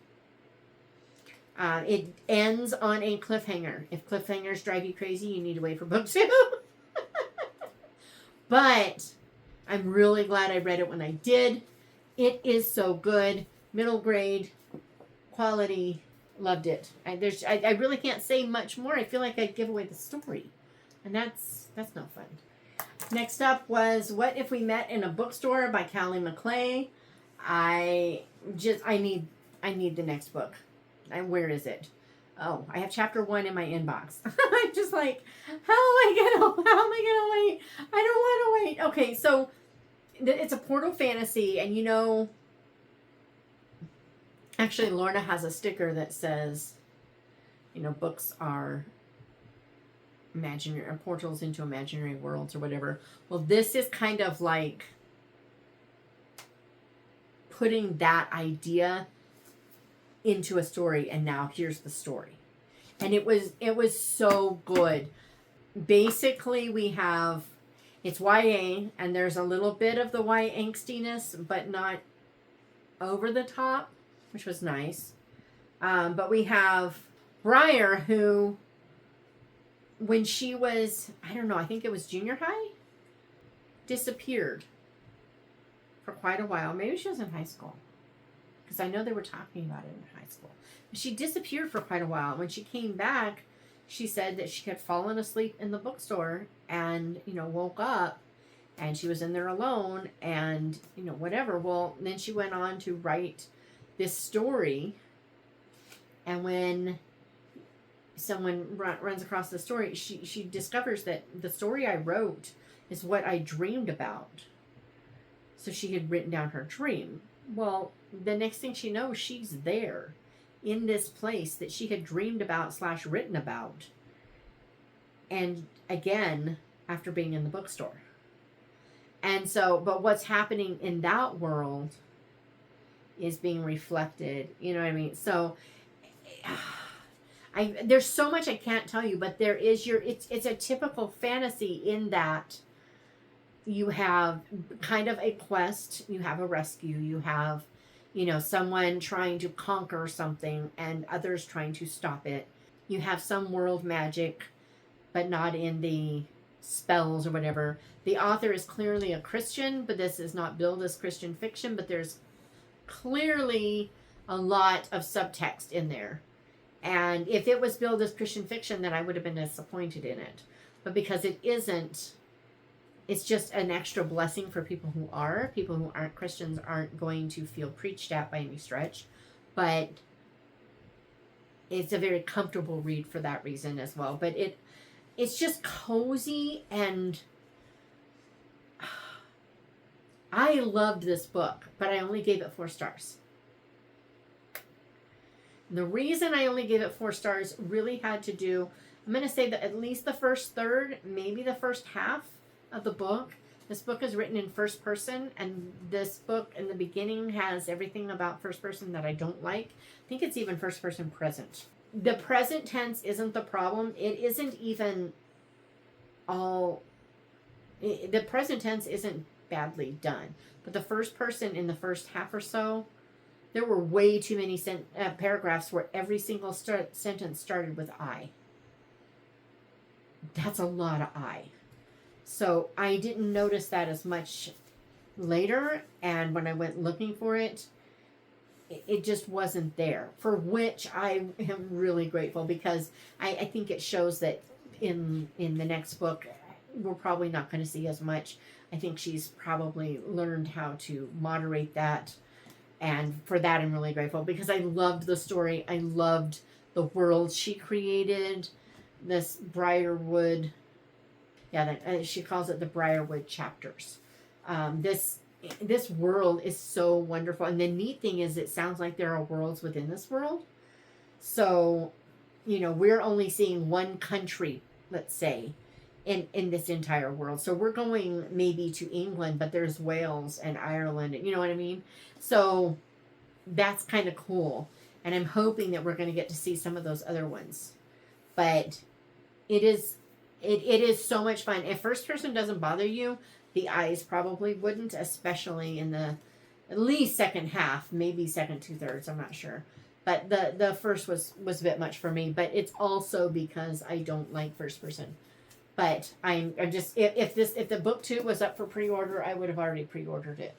It ends on a cliffhanger. If cliffhangers drive you crazy, you need to wait for book 2. But I'm really glad I read it when I did. It is so good. Middle grade, quality, Loved it. I really can't say much more. I feel like I'd give away the story. And that's no fun. Next up was What If We Met in a Bookstore by Callie McClay. I need the next book. Where is it? Oh, I have chapter 1 in my inbox. I'm just like, how am I gonna wait? I don't want to wait. Okay, so it's a portal fantasy, and actually Lorna has a sticker that says, books are imaginary, or portals into imaginary worlds or whatever. Well, this is kind of like putting that idea into a story, and now here's the story. And it was so good. Basically, it's YA, and there's a little bit of the YA angstiness, but not over the top, which was nice. But we have Briar, who, when she was, I don't know, I think it was junior high, disappeared for quite a while. Maybe she was in high school, because I know they were talking about it in high school. But she disappeared for quite a while. When she came back, she said that she had fallen asleep in the bookstore and, woke up and she was in there alone and, whatever. Well, then she went on to write this story. And when someone runs across the story, she discovers that the story I wrote is what I dreamed about. So she had written down her dream. Well, the next thing she knows, she's there in this place that she had dreamed about / written about. And again, after being in the bookstore. And so, but what's happening in that world is being reflected. You know what I mean? So there's so much I can't tell you, but there is it's a typical fantasy in that you have kind of a quest, you have a rescue, you have, someone trying to conquer something and others trying to stop it. You have some world magic, but not in the spells or whatever. The author is clearly a Christian, but this is not billed as Christian fiction, but there's clearly a lot of subtext in there. And if it was billed as Christian fiction, then I would have been disappointed in it. But because it isn't, it's just an extra blessing for people who aren't Christians aren't going to feel preached at by any stretch. But it's a very comfortable read for that reason as well. But it's just cozy, and I loved this book, but I only gave it 4 stars. The reason I only gave it 4 stars really had to do, I'm going to say that at least the first third, maybe the first half of the book. This book is written in first person, and this book in the beginning has everything about first person that I don't like. I think it's even first person present. The present tense isn't the problem. It isn't even the present tense isn't badly done. But the first person in the first half or so, there were way too many paragraphs where every single sentence started with I. That's a lot of I. So I didn't notice that as much later. And when I went looking for it, it just wasn't there. For which I am really grateful, because I think it shows that in the next book, we're probably not going to see as much. I think she's probably learned how to moderate that. And for that, I'm really grateful, because I loved the story. I loved the world she created. This Briarwood, she calls it the Briarwood chapters. This world is so wonderful. And the neat thing is, it sounds like there are worlds within this world. So, we're only seeing one country, let's say, in this entire world. So we're going maybe to England, but there's Wales and Ireland, you know what I mean? So that's kind of cool. And I'm hoping that we're going to get to see some of those other ones. But it is so much fun. If first person doesn't bother you, the eyes probably wouldn't, especially in the at least second half, maybe second 2/3, I'm not sure. But the first was a bit much for me, but it's also because I don't like first person. But I'm just, if the book 2 was up for pre-order, I would have already pre-ordered it.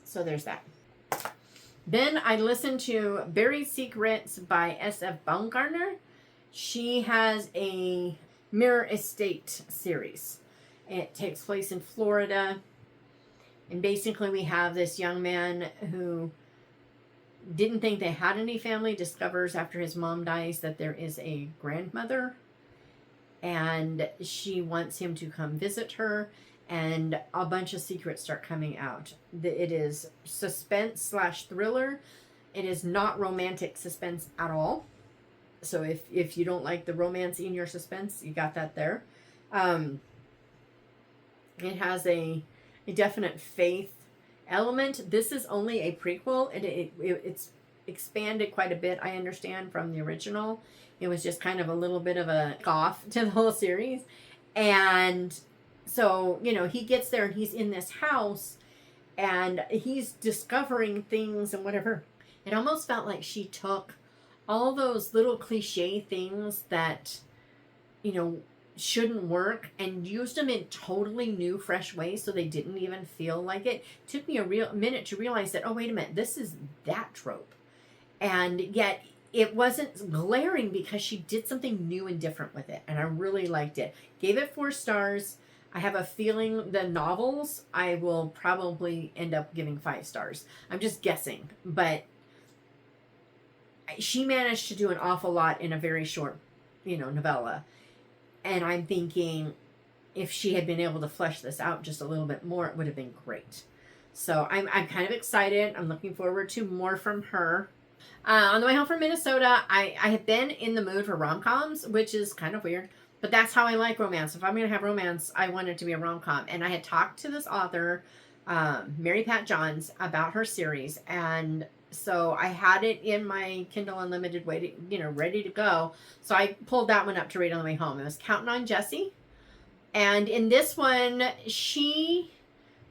So there's that. Then I listened to Buried Secrets by S.F. Baumgartner. She has a Mirror Estate series. It takes place in Florida. And basically we have this young man who didn't think they had any family, discovers after his mom dies that there is a grandmother. And she wants him to come visit her. And a bunch of secrets start coming out. It is suspense / thriller. It is not romantic suspense at all. So if you don't like the romance in your suspense, you got that there. It has a definite faith element. This is only a prequel, and it's expanded quite a bit, I understand, from the original. It was just kind of a little bit of a off to the whole series. And so, he gets there and he's in this house and he's discovering things and whatever. It almost felt like she took all those little cliche things that, shouldn't work and used them in totally new, fresh ways so they didn't even feel like it. Took me a real minute to realize that, oh, wait a minute, this is that trope. And yet it wasn't glaring because she did something new and different with it. And I really liked it. Gave it 4 stars. I have a feeling the novels I will probably end up giving 5 stars. I'm just guessing. But she managed to do an awful lot in a very short, novella. And I'm thinking if she had been able to flesh this out just a little bit more, it would have been great. So I'm kind of excited. I'm looking forward to more from her. On the way home from Minnesota, I have been in the mood for rom-coms, which is kind of weird. But that's how I like romance. If I'm going to have romance, I want it to be a rom-com. And I had talked to this author, Mary Pat Johns, about her series. And so I had it in my Kindle Unlimited ready to go. So I pulled that one up to read on the way home. It was Counting on Jessie. And in this one, I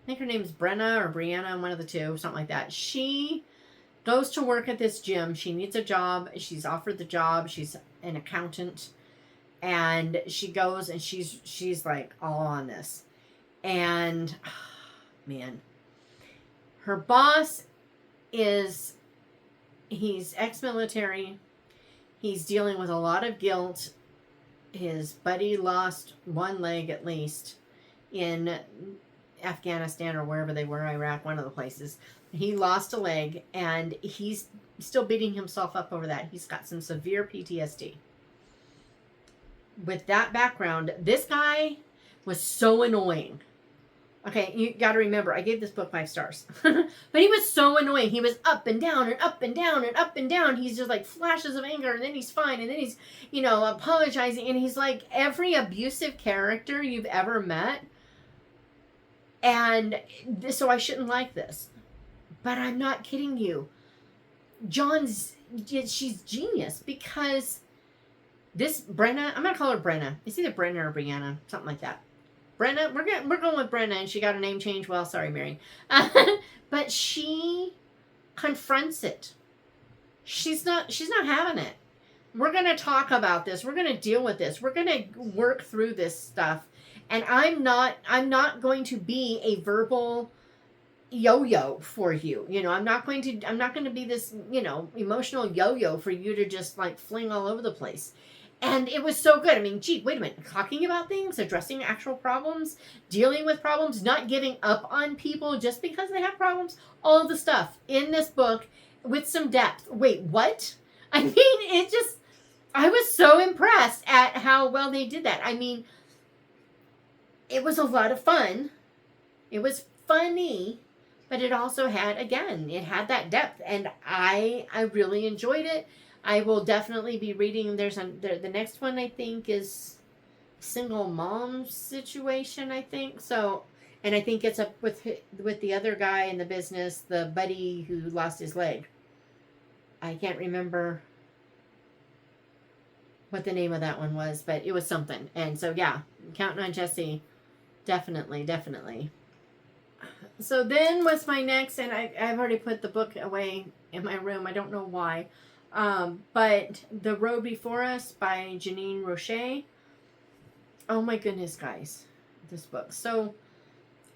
think her name's Brenna or Brianna, one of the two, something like that. She goes to work at this gym. She needs a job. She's offered the job. She's an accountant. And she goes and she's like all on this. And, man, her boss he's ex-military. He's dealing with a lot of guilt. His buddy lost one leg at least in Afghanistan or wherever they were, Iraq, one of the places. He lost a leg and he's still beating himself up over that. He's got some severe PTSD. With that background, this guy was so annoying. Okay, you got to remember, I gave this book 5 stars. But he was so annoying. He was up and down and up and down and up and down. He's just like flashes of anger, and then he's fine, and then he's, apologizing. And he's like every abusive character you've ever met. And so I shouldn't like this. But I'm not kidding you. She's genius because this Brenna, I'm going to call her Brenna. It's either Brenna or Brianna, something like that. Brenna, we're going with Brenna, and she got a name change. Well, sorry, Mary. But she confronts it. She's not having it. We're going to talk about this. We're going to deal with this. We're going to work through this stuff. And I'm not going to be a verbal yo-yo for you. I'm not going to be this, emotional yo-yo for you to just like fling all over the place. And it was so good. I mean, gee, wait a minute. Talking about things, addressing actual problems, dealing with problems, not giving up on people just because they have problems. All the stuff in this book with some depth. Wait, what? I mean, I was so impressed at how well they did that. I mean, it was a lot of fun. It was funny, but it also had that depth. And I really enjoyed it. I will definitely be reading. The next one I think is single mom situation, I think. So, and I think it's up with the other guy in the business, the buddy who lost his leg. I can't remember what the name of that one was, but it was something. And so, yeah, Counting on Jessie, definitely. So then was my next, and I've already put the book away in my room. I don't know why. But The Road Before Us by Janine Roche. Oh my goodness, guys. This book. So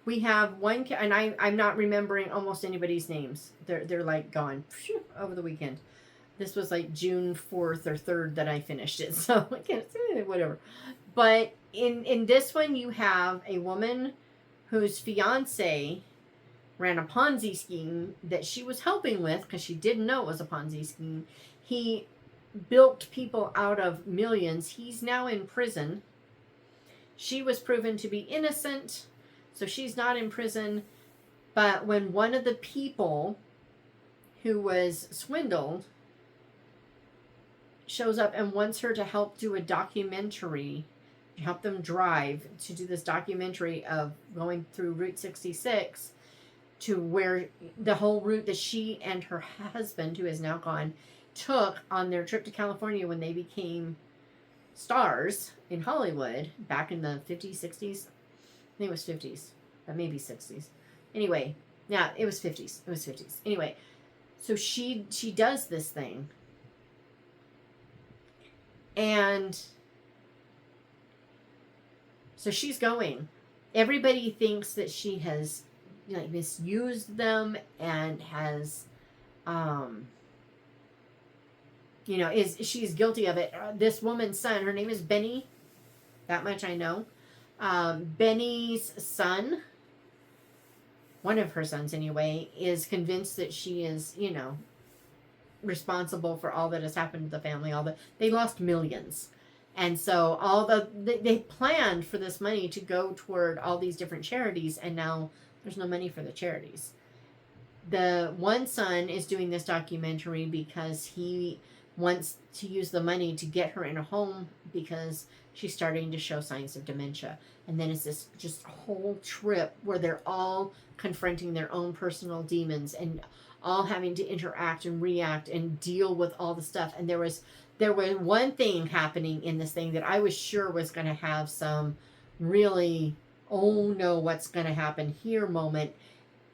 We have one, and I'm not remembering almost anybody's names. They're like gone over the weekend. This was like June 4th or 3rd that I finished it, so I can't say whatever. But in this one, you have a woman whose fiance ran a Ponzi scheme that she was helping with because she didn't know it was a Ponzi scheme. He bilked people out of millions. He's now in prison. She was proven to be innocent, so she's not in prison. But when one of the people who was swindled shows up and wants her to help do a documentary, help them drive to do this documentary of going through Route 66 to where the whole route that she and her husband, who is now gone, took on their trip to California when they became stars in Hollywood back in the 50s, 60s. I think it was 50s, but maybe 60s. Anyway, yeah, it was 50s. It was 50s. Anyway, so she does this thing. And so she's going. Everybody thinks that she has misused them and has she's guilty of it. This woman's son, her name is Benny. That much I know. Benny's son, one of her sons anyway, is convinced that she is, responsible for all that has happened to the family. They lost millions. And so they planned for this money to go toward all these different charities, and now there's no money for the charities. The one son is doing this documentary because he wants to use the money to get her in a home because she's starting to show signs of dementia. And then it's this just whole trip where they're all confronting their own personal demons and all having to interact and react and deal with all the stuff. And there was one thing happening in this thing that I was sure was going to have some really, oh no, what's going to happen here moment.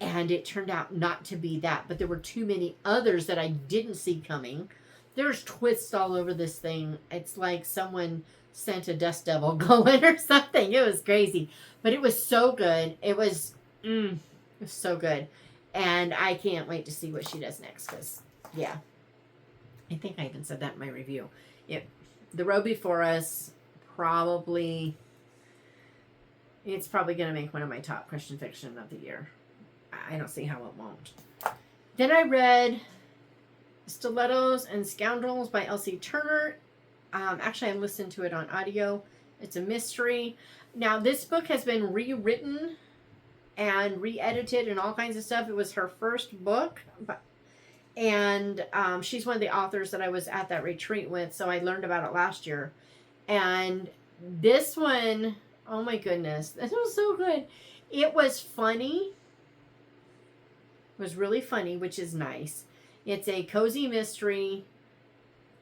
And it turned out not to be that. But there were too many others that I didn't see coming. There's twists all over this thing. It's like someone sent a dust devil going or something. It was crazy. But it was so good. It was so good. And I can't wait to see what she does next. Because, yeah. I think I even said that in my review. The Road Before Us, it's probably going to make one of my top Christian fiction of the year. I don't see how it won't. Then I read Stilettos and Scoundrels by Elsie Turner. Actually, I listened to it on audio. It's a mystery. Now, this book has been rewritten and re-edited and all kinds of stuff. It was her first book. And she's one of the authors that I was at that retreat with, so I learned about it last year. And this one, oh my goodness, this was so good. It was funny. It was really funny, which is nice. It's a cozy mystery.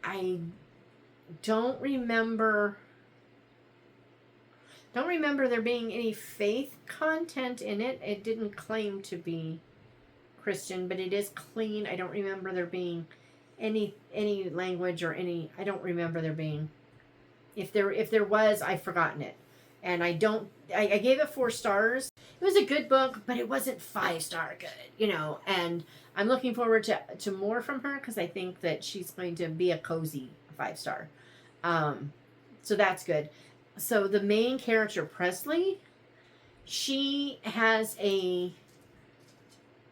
I don't remember there being any faith content in it. It didn't claim to be Christian, but it is clean. I don't remember there being any language or any. I don't remember there being. If there was, I've forgotten it, and I gave it 4 stars. It was a good book, but it wasn't 5-star good, And I'm looking forward to more from her because I think that she's going to be a cozy 5-star. So that's good. So the main character, Presley, she has a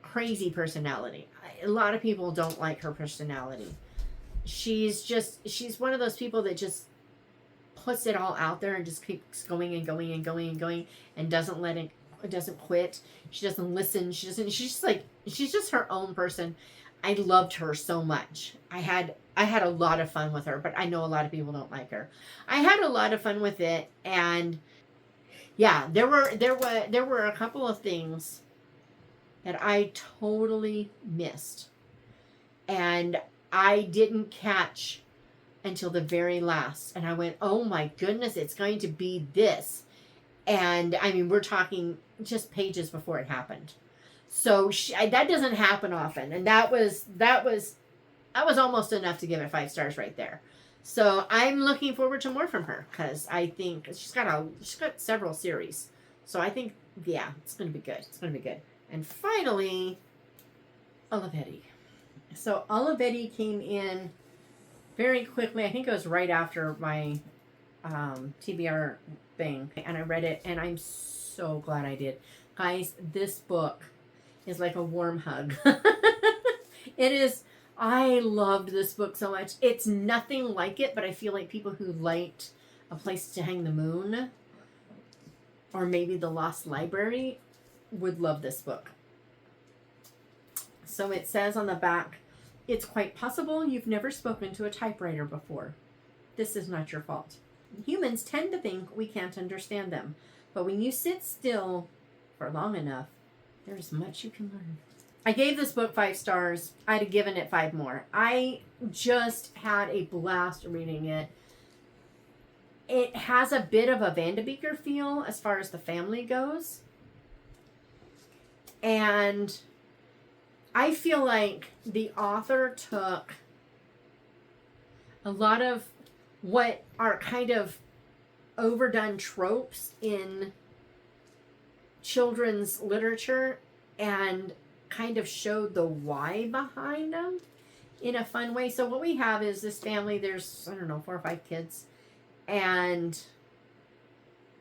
crazy personality. A lot of people don't like her personality. She's one of those people that just puts it all out there and just keeps going and going and going and going and doesn't quit. She doesn't listen. She's just her own person. I loved her so much. I had a lot of fun with her, but I know a lot of people don't like her. I had a lot of fun with it, and yeah, there were a couple of things that I totally missed. And I didn't catch until the very last. And I went, oh my goodness, it's going to be this. And I mean, we're talking just pages before it happened. So that doesn't happen often. And that was almost enough to give it 5 stars right there. So I'm looking forward to more from her because I think she's got several series. So I think yeah, it's going to be good. It's going to be good. And finally, Olivetti. So Olivetti came in very quickly. I think it was right after my TBR thing. And I read it, and I'm so glad I did. Guys, this book is like a warm hug. It is. I loved this book so much. It's nothing like it, but I feel like people who liked A Place to Hang the Moon or maybe The Lost Library would love this book. So it says on the back, it's quite possible you've never spoken to a typewriter before. This is not your fault. Humans tend to think we can't understand them, but when you sit still for long enough, there's much you can learn. I gave this book 5 stars. I'd have given it 5 more. I just had a blast reading it. It has a bit of a Van de Beeker feel as far as the family goes. And I feel like the author took a lot of what are kind of overdone tropes in children's literature and kind of showed the why behind them in a fun way. So what we have is this family, there's, I don't know, 4 or 5 kids, and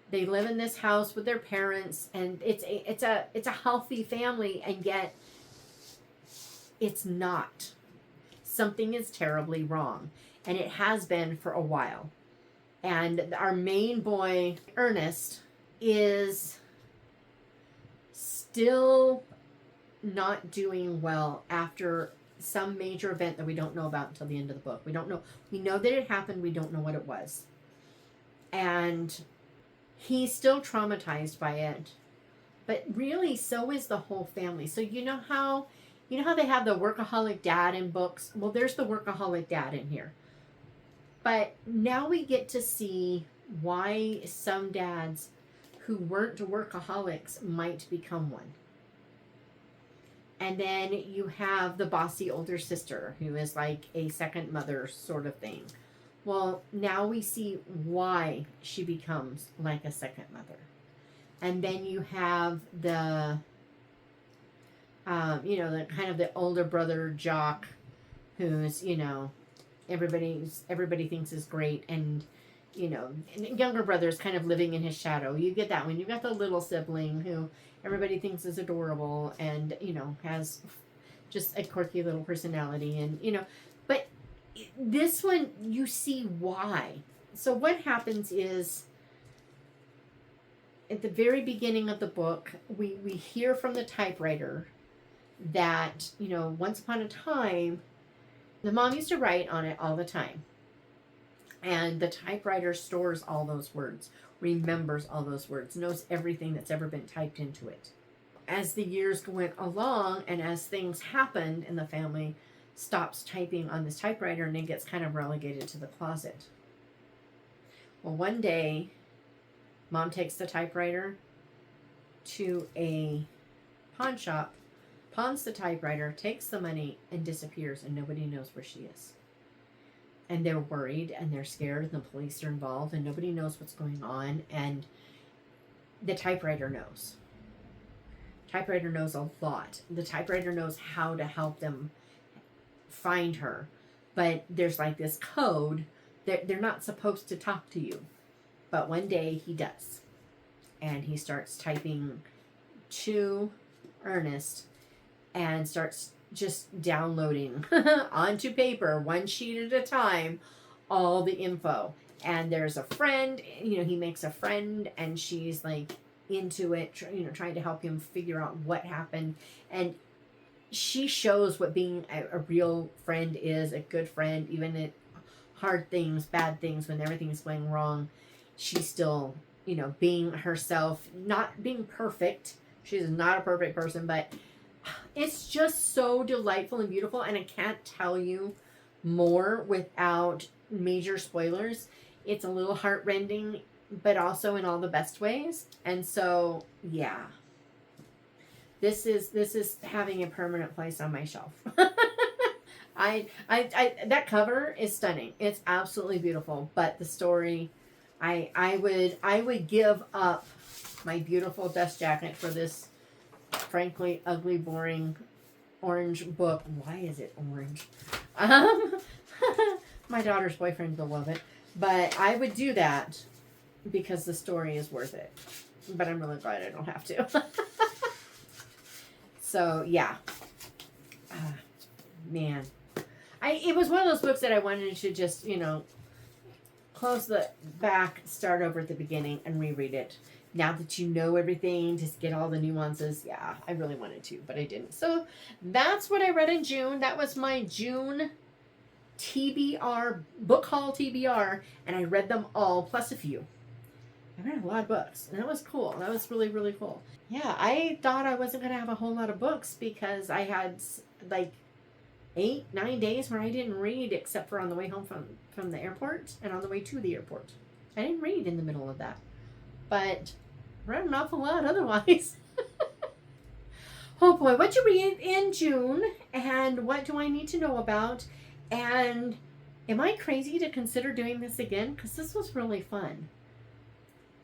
they live in this house with their parents, and it's a healthy family, and yet it's not. Something is terribly wrong, and it has been for a while. And our main boy, Ernest, is still not doing well after some major event that we don't know about until the end of the book. We don't know. We know that it happened. We don't know what it was. And he's still traumatized by it. But really, so is the whole family. So you know how they have the workaholic dad in books? Well, there's the workaholic dad in here. But now we get to see why some dads who weren't workaholics might become one. And then you have the bossy older sister who is like a second mother sort of thing. Well, now we see why she becomes like a second mother. And then you have the, the kind of the older brother jock who's, everybody thinks is great. And, younger brother's kind of living in his shadow. You get that one. You got the little sibling who everybody thinks is adorable and, has just a quirky little personality. And, but this one, you see why. So what happens is at the very beginning of the book, we hear from the typewriter that, once upon a time, the mom used to write on it all the time. And the typewriter stores all those words, remembers all those words, knows everything that's ever been typed into it. As the years went along and as things happened in the family, stops typing on this typewriter and it gets kind of relegated to the closet. Well, one day, Mom takes the typewriter to a pawn shop, pawns the typewriter, takes the money, and disappears, and nobody knows where she is. And they're worried and they're scared, and the police are involved, and nobody knows what's going on, and the typewriter knows. Typewriter knows a lot. The typewriter knows how to help them find her, but there's like this code that they're not supposed to talk to you. But one day he does, and he starts typing to Ernest and starts just downloading onto paper, one sheet at a time, all the info. And there's a friend, he makes a friend, and she's like into it, trying to help him figure out what happened. And she shows what being a real friend is, a good friend, even at hard things, bad things, when everything's going wrong. She's still, being herself, not being perfect. She's not a perfect person, but it's just so delightful and beautiful, and I can't tell you more without major spoilers. It's a little heartrending, but also in all the best ways. And so, yeah, this is having a permanent place on my shelf. I that cover is stunning. It's absolutely beautiful, but the story, I would give up my beautiful dust jacket for this frankly ugly, boring orange book. Why is it orange? My daughter's boyfriend will love it. But I would do that because the story is worth it. But I'm really glad I don't have to. So, yeah. Man. It was one of those books that I wanted to just, you know, close the back, start over at the beginning, and reread it. Now that you know everything, just get all the nuances. Yeah, I really wanted to, but I didn't. So that's what I read in June. That was my June TBR, Book Haul TBR, and I read them all, plus a few. I read a lot of books, and that was cool. That was really, really cool. Yeah, I thought I wasn't going to have a whole lot of books because I had, like, 8-9 days where I didn't read except for on the way home from the airport and on the way to the airport. I didn't read in the middle of that. But read an awful lot otherwise. Oh boy, what'd you read in June? And what do I need to know about? And am I crazy to consider doing this again? Because this was really fun.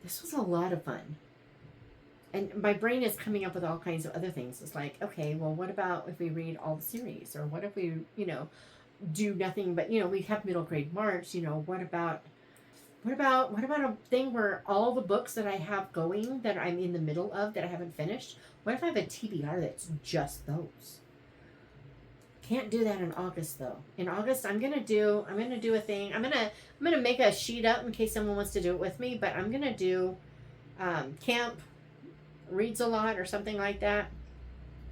This was a lot of fun. And my brain is coming up with all kinds of other things. It's like, okay, well, what about if we read all the series? Or what if we, you know, do nothing but, you know, we have middle grade March, you know, what about a thing where all the books that I have going that I'm in the middle of that I haven't finished, what if I have a TBR that's just those? Can't do that in August though. In August I'm gonna do a thing. I'm gonna make a sheet up in case someone wants to do it with me, but I'm gonna do camp reads a lot or something like that,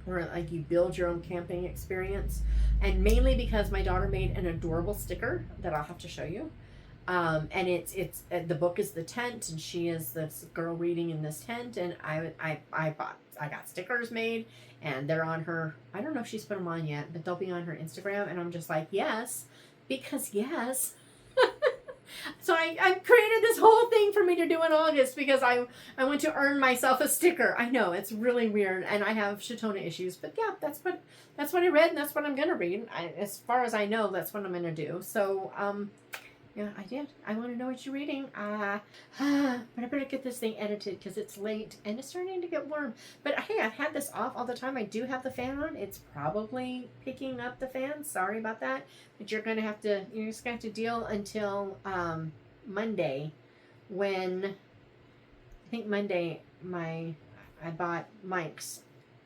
where like you build your own camping experience, and mainly because my daughter made an adorable sticker that I'll have to show you, and it's the book is the tent, and she is this girl reading in this tent, and I got stickers made, and they're on her, I don't know if she's put them on yet, but they'll be on her Instagram, and I'm just like, yes, because yes. So I created this whole thing for me to do in August because I want to earn myself a sticker. I know, it's really weird, and I have Shatona issues, but yeah, that's what I read, and that's what I'm gonna read. As far as I know, that's what I'm gonna do. So yeah, I did. I want to know what you're reading. But I better get this thing edited because it's late and it's starting to get warm. But hey, I've had this off all the time. I do have the fan on. It's probably picking up the fan. Sorry about that. But you're just gonna have to deal until Monday, when I think Monday I bought mics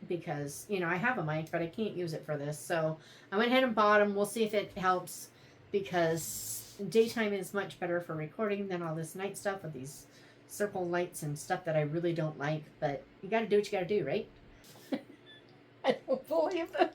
because, you know, I have a mic, but I can't use it for this. So I went ahead and bought them. We'll see if it helps, because daytime is much better for recording than all this night stuff with these circle lights and stuff that I really don't like. But you got to do what you got to do, right? I don't believe this.